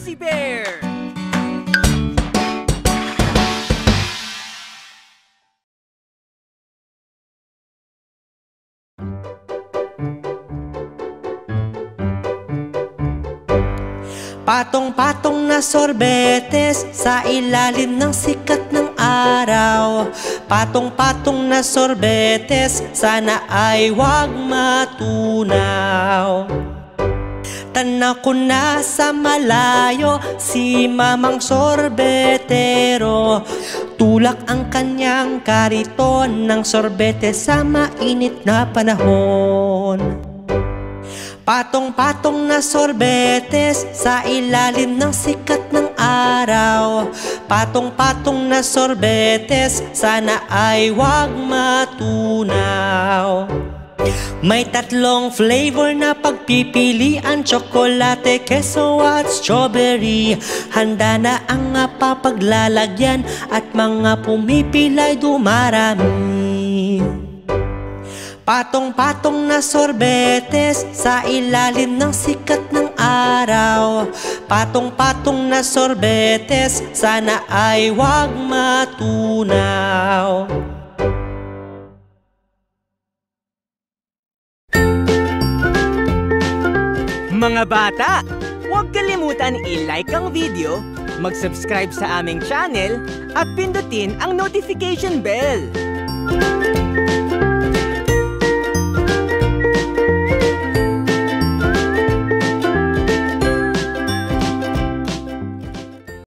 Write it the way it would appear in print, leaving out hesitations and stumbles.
Fuzzy Bear! Patong-patong na sorbetes sa ilalim ng sikat ng araw. Patong-patong na sorbetes, sana ay wag matunaw. Tanaw ko na sa malayo si Mamang Sorbetero. Tulak ang kanyang kariton ng sorbete sa mainit na panahon. Patong-patong na sorbetes sa ilalim ng sikat ng araw. Patong-patong na sorbetes, sana ay wag matunaw. May tatlong flavor na pagpipilian, tsokolate, keso at strawberry. Handa na ang papaglalagyan at mga pumipilay dumarami. Patong-patong na sorbetes sa ilalim ng sikat ng araw. Patong-patong na sorbetes, sana ay wag matunaw. Mga bata, huwag kalimutan i-like ang video, mag-subscribe sa aming channel, at pindutin ang notification bell.